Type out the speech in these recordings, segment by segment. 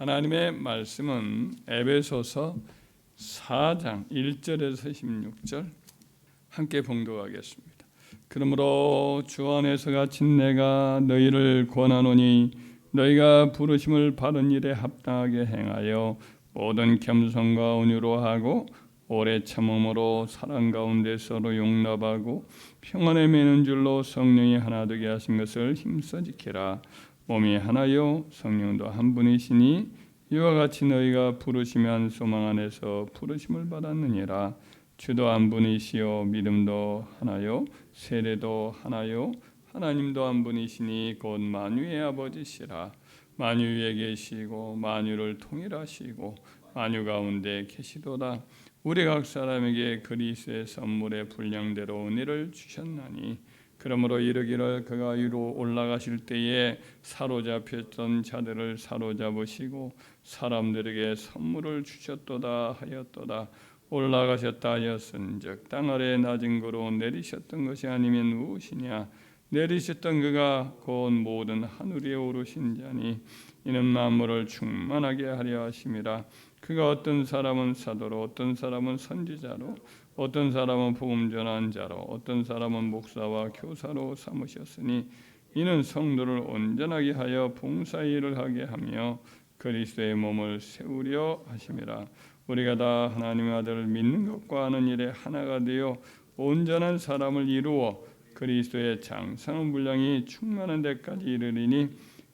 하나님의 말씀은 에베소서 4장 1절에서 16절 함께 봉독하겠습니다. 그러므로 주 안에서 갇힌 내가 너희를 권하노니 너희가 부르심을 바른 일에 합당하게 행하여 모든 겸손과 온유로 하고 오래 참음으로 사랑 가운데 서로 용납하고 평안에 매는 줄로 성령이 하나 되게 하신 것을 힘써 지키라. 몸이 하나요 성령도 한 분이시니 이와 같이 너희가 부르시면 소망 안에서 부르심을 받았느니라. 주도 한 분이시요 믿음도 하나요 세례도 하나요 하나님도 한 분이시니 곧 만유의 아버지시라. 만유 위에 계시고 만유를 통일하시고 만유 가운데 계시도다. 우리 각 사람에게 그리스도의 선물의 분량대로 은혜를 주셨나니 그러므로 이르기를 그가 위로 올라가실 때에 사로잡혔던 자들을 사로잡으시고 사람들에게 선물을 주셨도다 하였도다. 올라가셨다 하였은즉 땅 아래 낮은 거로 내리셨던 것이 아니면 무엇이냐. 내리셨던 그가 곧 모든 하늘 위에 오르신 자니 이는 만물을 충만하게 하려 하심이라. 그가 어떤 사람은 사도로 어떤 사람은 선지자로 어떤 사람은 복음 전한 자로 어떤 사람은 목사와 교사로 삼으셨으니 이는 성도를 온전하게 하여 봉사의 일을 하게 하며 그리스도의 몸을 세우려 하심이라. 우리가 다 하나님의 아들을 믿는 것과 하는 일에 하나가 되어 온전한 사람을 이루어 그리스도의 장성한 분량이 충만한 데까지 이르리니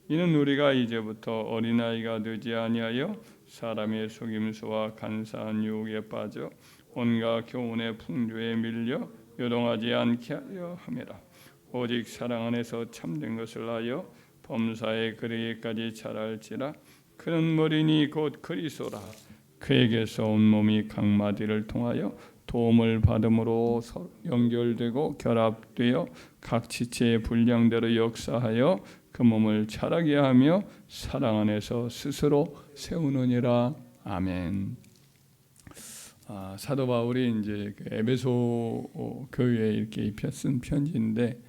이는 우리가 이제부터 어린아이가 되지 아니하여 사람의 속임수와 간사한 유혹에 빠져 온갖 교훈의 풍조에 밀려 요동하지 않게 하려 함이라. 오직 사랑 안에서 참된 것을 하여 범사에 그르기까지 자랄지라. 그는 머리니 곧 그리스도라. 그에게서 온 몸이 각 마디를 통하여 도움을 받음으로 연결되고 결합되어 각 지체의 분량대로 역사하여 그 몸을 자라게 하며 사랑 안에서 스스로 세우느니라. 아멘. 사도 바울이 이제 그 에베소 교회에 이렇게 쓴 편지인데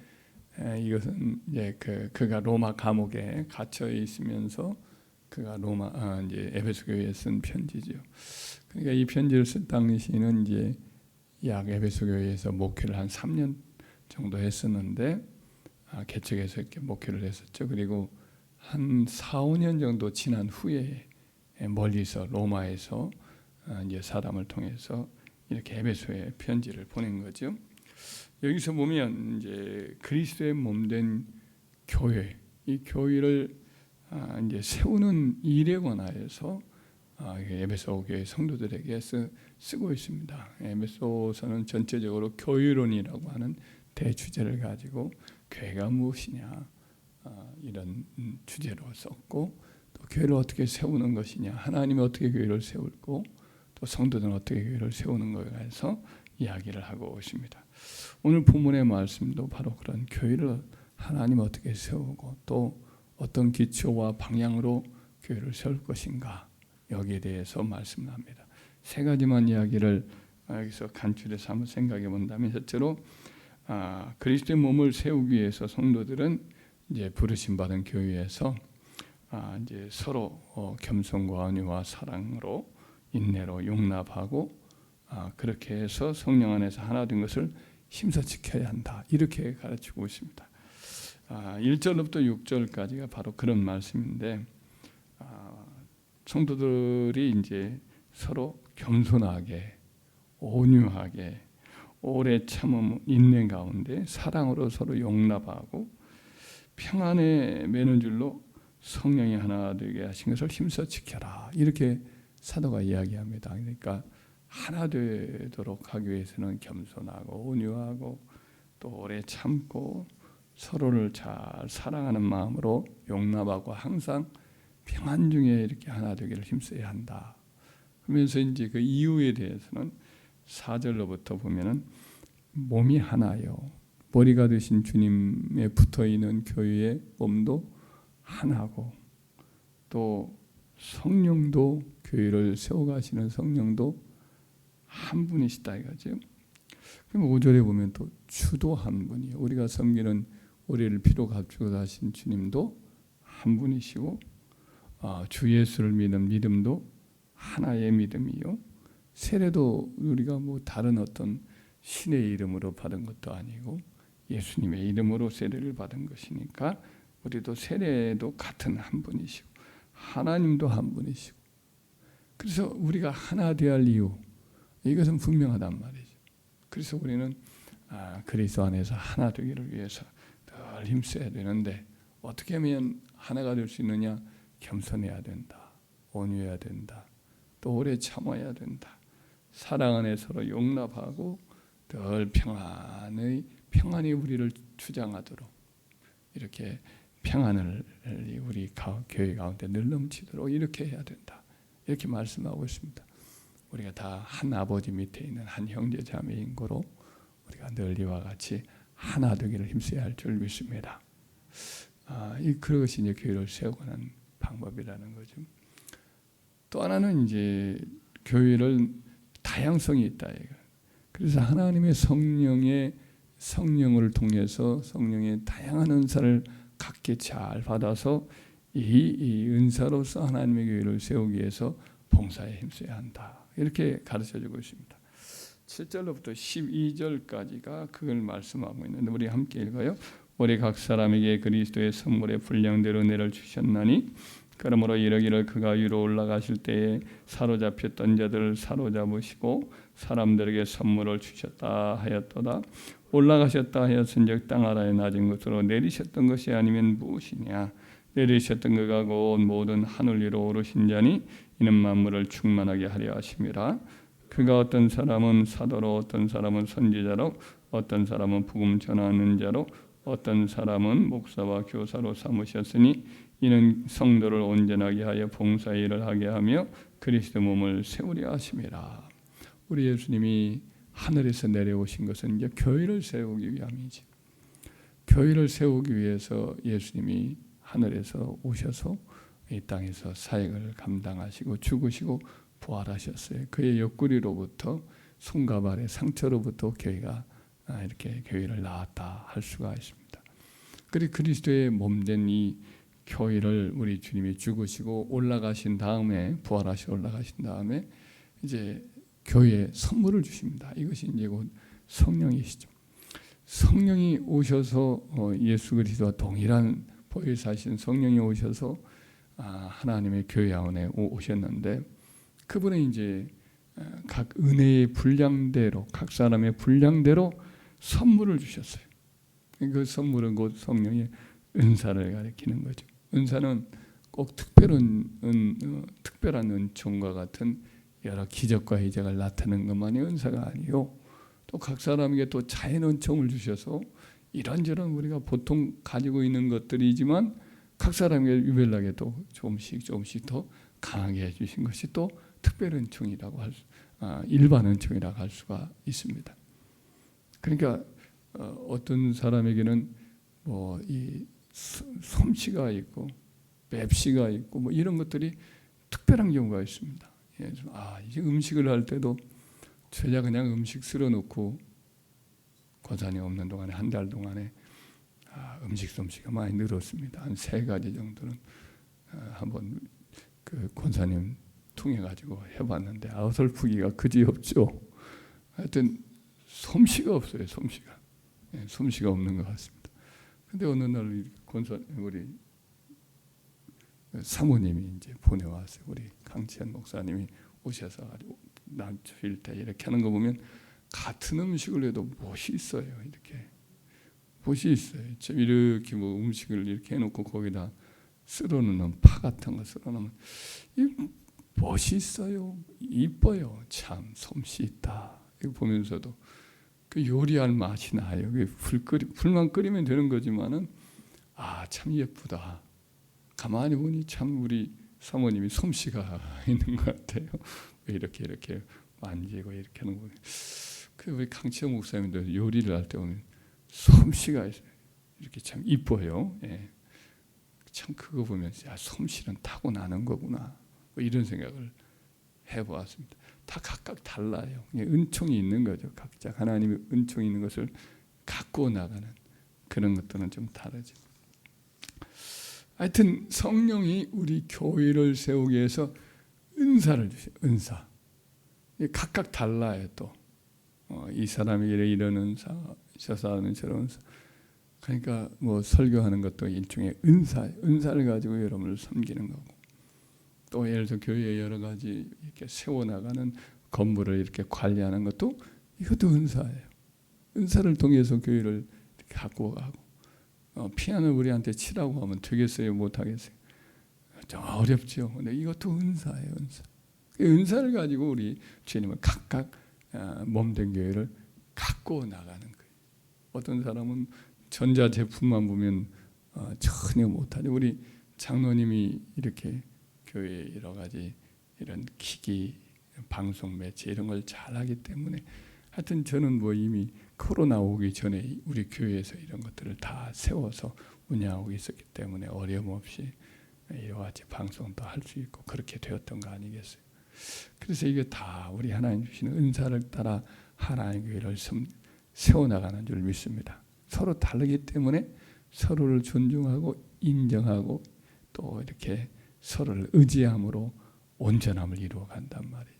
이것은 이제 그가 로마 감옥에 갇혀 있으면서 그가 이제 에베소 교회에 쓴 편지죠. 그러니까 이 편지를 쓴 당시에는 이제 약 에베소 교회에서 목회를 한 3년 정도 했었는데 개척해서 이렇게 목회를 했었죠. 그리고 한 4, 5년 정도 지난 후에 멀리서 로마에서 이제 사람을 통해서 이렇게 에베소에 편지를 보낸 거죠. 여기서 보면 이제 그리스도의 몸된 교회, 이 교회를 이제 세우는 일에 관하여서 에베소 교회 성도들에게 쓰고 있습니다. 에베소서는 전체적으로 교회론이라고 하는 대주제를 가지고 교회가 무엇이냐 이런 주제로 썼고 또 교회를 어떻게 세우는 것이냐, 하나님이 어떻게 교회를 세울고 또 성도들은 어떻게 교회를 세우는 것에 대해서 이야기를 하고 있습니다. 오늘 본문의 말씀도 바로 그런 교회를 하나님 어떻게 세우고 또 어떤 기초와 방향으로 교회를 세울 것인가 여기에 대해서 말씀을 합니다. 세 가지만 이야기를 여기서 간추려서 한번 생각해 본다면, 첫째로 그리스도의 몸을 세우기 위해서 성도들은 이제 부르심 받은 교회에서 이제 서로 겸손과 온유와 사랑으로 인내로 용납하고 그렇게 해서 성령 안에서 하나 된 것을 힘써 지켜야 한다. 이렇게 가르치고 있습니다. 1절부터 6절까지가 바로 그런 말씀인데 성도들이 이제 서로 겸손하게 온유하게 오래 참음 인내 가운데 사랑으로 서로 용납하고 평안에 매는 줄로 성령이 하나 되게 하신 것을 힘써 지켜라. 이렇게 사도가 이야기합니다. 그러니까 하나 되도록 하기 위해서는 겸손하고 온유하고 또 오래 참고 서로를 잘 사랑하는 마음으로 용납하고 항상 평안 중에 이렇게 하나 되기를 힘써야 한다. 그러면서 이제 그 이유에 대해서는 4절로부터 보면은 몸이 하나요. 머리가 되신 주님에 붙어 있는 교회의 몸도 하나고 또 성령도 교회를 세워가시는 성령도 한 분이시다 이거죠. 그럼 5절에 보면 또 주도 한 분이에요. 우리가 섬기는 우리를 피로 값주고 다신 주님도 한 분이시고 주 예수를 믿는 믿음도 하나의 믿음이요. 세례도 우리가 뭐 다른 어떤 신의 이름으로 받은 것도 아니고 예수님의 이름으로 세례를 받은 것이니까 우리도 세례도 같은 한 분이시고 하나님도 한 분이시고, 그래서 우리가 하나 되어야 할 이유, 이것은 분명하단 말이죠. 그래서 우리는 그리스도 안에서 하나 되기를 위해서 늘 힘써야 되는데, 어떻게 하면 하나가 될 수 있느냐? 겸손해야 된다, 온유해야 된다, 또 오래 참아야 된다, 사랑 안에 서로 용납하고 늘 평안이 우리를 주장하도록, 이렇게 평안을 우리 교회 가운데 늘 넘치도록 이렇게 해야 된다, 이렇게 말씀하고 있습니다. 우리가 다 한 아버지 밑에 있는 한 형제 자매인 거로 우리가 늘 이와 같이 하나 되기를 힘써야 할 줄 믿습니다. 그것이 이제 교회를 세우는 방법이라는 거죠. 또 하나는 이제 교회를 다양성이 있다. 그래서 하나님의 성령을 통해서 성령의 다양한 은사를 각기 잘 받아서 이 은사로서 하나님의 교회를 세우기 위해서 봉사에 힘써야 한다, 이렇게 가르쳐주고 있습니다. 7절로부터 12절까지가 그걸 말씀하고 있는데 우리 함께 읽어요. 우리 각 사람에게 그리스도의 선물의 분량대로 은혜를 주셨나니, 그러므로 이르기를 그가 위로 올라가실 때에 사로잡혔던 자들을 사로잡으시고 사람들에게 선물을 주셨다 하였도다. 올라가셨다 하였은즉 땅 아래에 낮은 곳으로 내리셨던 것이 아니면 무엇이냐? 내리셨던 그가 곧 모든 하늘 위로 오르신 자니 이는 만물을 충만하게 하려 하심이라. 그가 어떤 사람은 사도로, 어떤 사람은 선지자로, 어떤 사람은 복음 전하는 자로, 어떤 사람은 목사와 교사로 삼으셨으니 이는 성도를 온전하게 하여 봉사의 일을 하게 하며 그리스도 몸을 세우려 하심이라. 우리 예수님이 하늘에서 내려오신 것은 이제 교회를 세우기 위함이지. 교회를 세우기 위해서 예수님이 하늘에서 오셔서 이 땅에서 사역을 감당하시고 죽으시고 부활하셨어요. 그의 옆구리로부터 손과 발의 상처로부터 교회가 이렇게 교회를 낳았다 할 수가 있습니다. 그리고 그리스도의 몸된 이 교회를 우리 주님이 죽으시고 올라가신 다음에, 부활하시고 올라가신 다음에 이제 교회에 선물을 주십니다. 이것이 이제 곧 성령이시죠. 성령이 오셔서 예수 그리스도와 동일한 보혜사신 성령이 오셔서 하나님의 교회 안에 오셨는데, 그분은 이제 각 은혜의 분량대로, 각 사람의 분량대로 선물을 주셨어요. 그 선물은 곧 성령의 은사를 가리키는 거죠. 은사는 꼭 특별한 은총과 같은 여러 기적과 이적을 나타내는 것만이 은사가 아니요, 또 각 사람에게 또 자연 은총을 주셔서 이런저런 우리가 보통 가지고 있는 것들이지만 각 사람에게 유별나게 또 조금씩 더 강하게 해주신 것이 또 특별 은총이라고 일반 은총이라고 할 수가 있습니다. 그러니까 어떤 사람에게는 뭐 이 솜씨가 있고 맵시가 있고 뭐 이런 것들이 특별한 경우가 있습니다. 이제 음식을 할 때도 제가 그냥 음식 쓸어 놓고 권사님 없는 동안에 한 달 동안에 음식 솜씨가 많이 늘었습니다. 한 3가지 정도는 한번 그 권사님 통해 가지고 해봤는데 어설프기가 그지없죠. 하여튼 솜씨가 없어요. 솜씨가 없는 것 같습니다. 근데 어느 날 우리 사모님이 이제 보내왔어요. 우리 강치현 목사님이 오셔서 남주일 때 이렇게 하는 거 보면 같은 음식을 해도 멋이 있어요. 이렇게 멋이 있어요. 이렇게 뭐 음식을 이렇게 해놓고 거기다 쓸어놓는 파 같은 거 쓸어놓으면 멋이 있어요. 이뻐요. 참 솜씨 있다. 이거 보면서도 그 요리할 맛이 나요. 불만 끓이면 되는 거지만은 참 예쁘다. 가만히 보니 참 우리 사모님이 솜씨가 있는 것 같아요. 이렇게 만지고 이렇게 하는 거. 그 우리 강치영 목사님도 요리를 할 때 보면 솜씨가 있어요. 이렇게 참 이뻐요. 예. 참 그거 보면 솜씨는 타고나는 거구나. 뭐 이런 생각을 해보았습니다. 다 각각 달라요. 은총이 있는 거죠. 각자 하나님의 은총이 있는 것을 갖고 나가는 그런 것들은 좀 다르죠. 하여튼 성령이 우리 교회를 세우기 위해서 은사를 주셔요. 은사. 각각 달라요. 또 이 사람이 이런 은사, 저 사람은 저런 은사. 그러니까 뭐 설교하는 것도 일종의 은사예요. 은사를 가지고 여러분을 섬기는 거고, 또 예를 들어 교회에 여러 가지 이렇게 세워나가는 건물을 이렇게 관리하는 것도 이것도 은사예요. 은사를 통해서 교회를 이렇게 갖고 가고, 피아노 우리한테 치라고 하면 되겠어요? 못하겠어요? 좀 어렵죠. 근데 이것도 은사예요. 은사. 은사를 가지고 우리 주님은 각각 몸된 교회를 갖고 나가는 거예요. 어떤 사람은 전자제품만 보면 전혀 못하죠. 우리 장로님이 이렇게 교회 여러 가지 이런 기기, 방송 매체 이런 걸 잘하기 때문에, 하여튼 저는 뭐 이미 코로나 오기 전에 우리 교회에서 이런 것들을 다 세워서 운영하고 있었기 때문에 어려움 없이 여러 가지 방송도 할 수 있고 그렇게 되었던 거 아니겠어요? 그래서 이게 다 우리 하나님 주시는 은사를 따라 하나님 교회를 세워나가는 줄 믿습니다. 서로 다르기 때문에 서로를 존중하고 인정하고 또 이렇게 서로를 의지함으로 온전함을 이루어 간단 말이죠.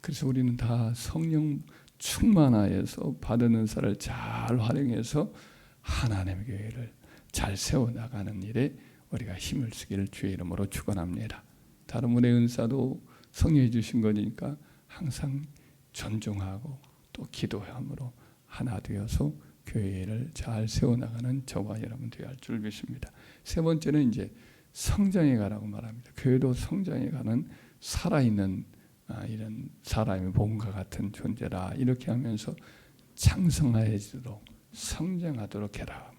그래서 우리는 다 성령 충만하여서 받은 은사를 잘 활용해서 하나님의 교회를 잘 세워나가는 일에 우리가 힘을 쓰기를 주의 이름으로 축원합니다. 다른 분의 은사도 성령이 주신 거니까 항상 존중하고 또 기도함으로 하나 되어서 교회를 잘 세워나가는 저와 여러분 되어야 할 줄 믿습니다. 세 번째는 이제 성장해 가라고 말합니다. 교회도 성장해 가는 살아있는 이런 사람의 몸과 같은 존재라, 이렇게 하면서 창성하여지도록 성장하도록 해라.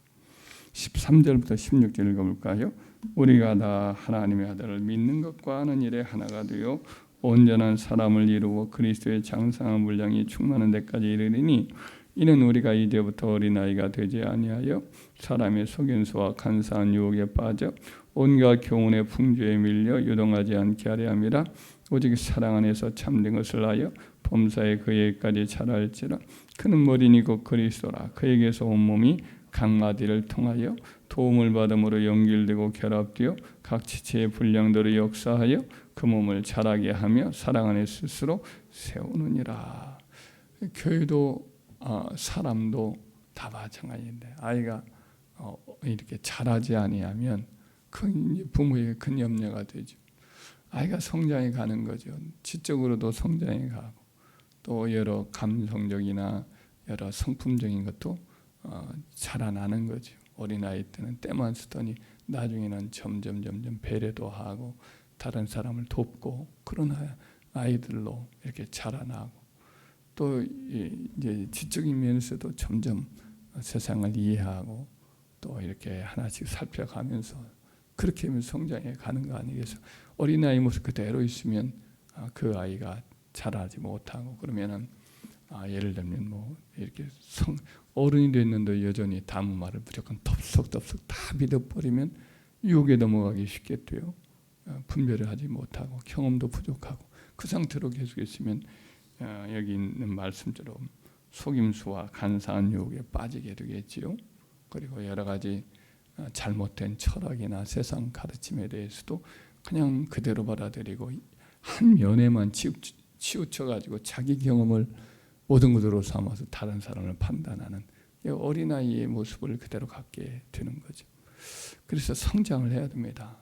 13절부터 16절 읽어볼까요? 우리가 다 하나님의 아들을 믿는 것과 하는 일에 하나가 되어 온전한 사람을 이루어 그리스도의 장성한 분량이 충만한 데까지 이르리니, 이는 우리가 이제부터 어린아이가 되지 아니하여 사람의 속임수와 간사한 유혹에 빠져 온갖 교훈의 풍조에 밀려 유동하지 않게 하려 함이라. 오직 사랑 안에서 참된 것을 하여 범사에 그에게까지 자랄지라. 그는 머리니 곧 그리스도라. 그에게서 온몸이 각마디를 통하여 도움을 받음으로 연결되고 결합되어 각 지체의 분량대로 역사하여 그 몸을 자라게 하며 사랑 안에 스스로 세우느니라. 교회도 사람도 다 마찬가지인데, 아이가 이렇게 자라지 아니하면 부모에게 큰 염려가 되죠. 아이가 성장해 가는 거죠. 지적으로도 성장해 가고, 또 여러 감성적이나 여러 성품적인 것도 자라나는 거죠. 어린아이 때는 때만 쓰더니 나중에는 점점 배려도 하고 다른 사람을 돕고 그런 아이들로 이렇게 자라나고, 또 이제 지적인 면에서도 점점 세상을 이해하고 또 이렇게 하나씩 살펴가면서 그렇게 하면 성장해 가는 거 아니겠어요? 어린아이 모습 그대로 있으면 그 아이가 자라지 못하고, 그러면은 예를 들면 뭐 이렇게 어른이 됐는데 여전히 다무 말을 무조건 덥석덥석 다 믿어버리면 유혹에 넘어가기 쉽게 돼요. 분별을 하지 못하고 경험도 부족하고 그 상태로 계속 있으면 여기 있는 말씀처럼 속임수와 간사한 유혹에 빠지게 되겠지요. 그리고 여러 가지 잘못된 철학이나 세상 가르침에 대해서도 그냥 그대로 받아들이고 한 면에만 치우쳐가지고 자기 경험을 모든 것으로 삼아서 다른 사람을 판단하는 어린아이의 모습을 그대로 갖게 되는 거죠. 그래서 성장을 해야 됩니다.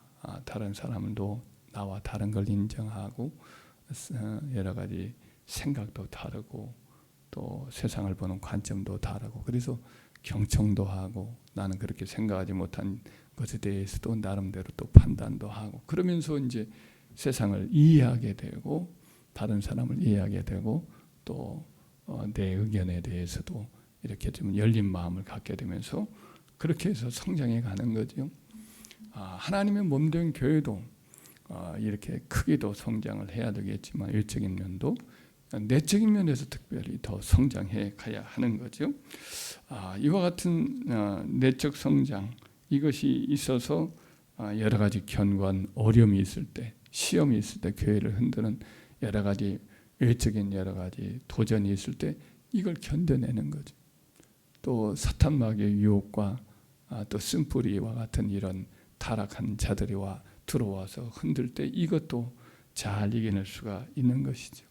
다른 사람도 나와 다른 걸 인정하고 여러 가지 생각도 다르고 또 세상을 보는 관점도 다르고, 그래서 경청도 하고 나는 그렇게 생각하지 못한 것에 대해서도 나름대로 또 판단도 하고, 그러면서 이제 세상을 이해하게 되고 다른 사람을 이해하게 되고 또 내 의견에 대해서도 이렇게 좀 열린 마음을 갖게 되면서 그렇게 해서 성장해 가는 거죠. 하나님의 몸된 교회도 이렇게 크기도 성장을 해야 되겠지만 외적인 면도 내적인 면에서 특별히 더 성장해 가야 하는 거죠. 이와 같은 내적 성장, 이것이 있어서 여러 가지 견고한 어려움이 있을 때, 시험이 있을 때, 교회를 흔드는 여러 가지 외적인 여러 가지 도전이 있을 때 이걸 견뎌내는 거죠. 또 사탄 마귀의 유혹과 또 쓴뿌리와 같은 이런 타락한 자들이와 들어와서 흔들 때 이것도 잘 이겨낼 수가 있는 것이죠.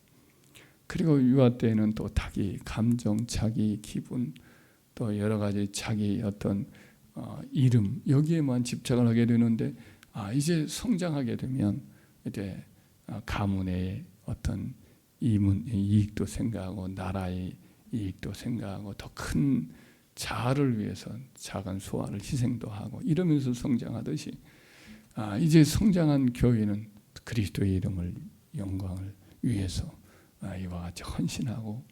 그리고 유아 때에는 또 자기 감정, 자기 기분, 또 여러 가지 자기 어떤 이름 여기에만 집착을 하게 되는데 이제 성장하게 되면 이제 가문의 어떤 이익도 생각하고 나라의 이익도 생각하고 더 큰 자아를 위해서 작은 소아를 희생도 하고 이러면서 성장하듯이 이제 성장한 교회는 그리스도의 이름을 영광을 위해서 이와 같이 헌신하고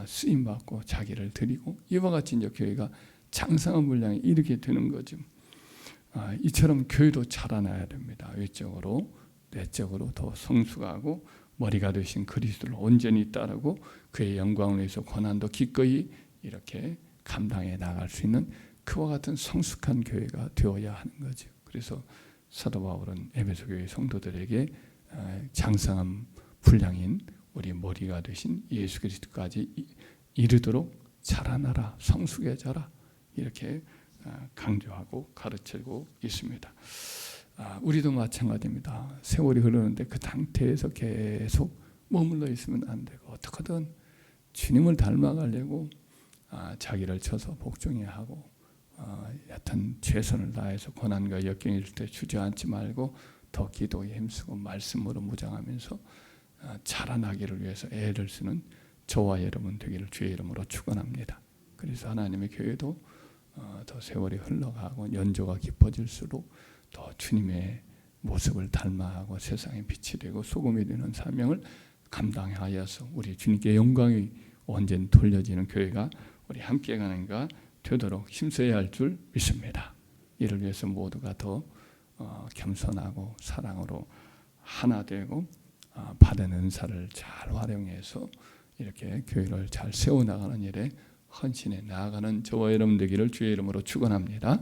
쓰임 받고 자기를 드리고 이와 같이 이제 교회가 장성한 분량이 이렇게 되는 거죠. 이처럼 교회도 자라나야 됩니다. 외적으로 내적으로 더 성숙하고 머리가 되신 그리스도를 온전히 따르고 그의 영광을 위해서 고난도 기꺼이 이렇게 감당해 나갈 수 있는 그와 같은 성숙한 교회가 되어야 하는 거죠. 그래서 사도 바울은 에베소 교회 성도들에게 장성한 분량인 우리 머리가 되신 예수 그리스도까지 이르도록 자라나라, 성숙해져라 이렇게 강조하고 가르치고 있습니다. 우리도 마찬가지입니다. 세월이 흐르는데 그 상태에서 계속 머물러 있으면 안 되고 어떻게든 주님을 닮아가려고 자기를 쳐서 복종해야 하고 여튼 최선을 다해서 고난과 역경이 있을 때 주저앉지 말고 더 기도에 힘쓰고 말씀으로 무장하면서 자라나기를 위해서 애를 쓰는 저와 여러분 되기를 주의 이름으로 축원합니다. 그래서 하나님의 교회도 더 세월이 흘러가고 연조가 깊어질수록 더 주님의 모습을 닮아가고 세상에 빛이 되고 소금이 되는 사명을 감당하여서 우리 주님께 영광이 언제나 돌려지는 교회가 우리 함께 가는 가 되도록 힘써야 할 줄 믿습니다. 이를 위해서 모두가 더 겸손하고 사랑으로 하나 되고 받은 은사를 잘 활용해서 이렇게 교회를 잘 세워나가는 일에 헌신해 나아가는 저와 여러분 되기를 주의 이름으로 축원합니다.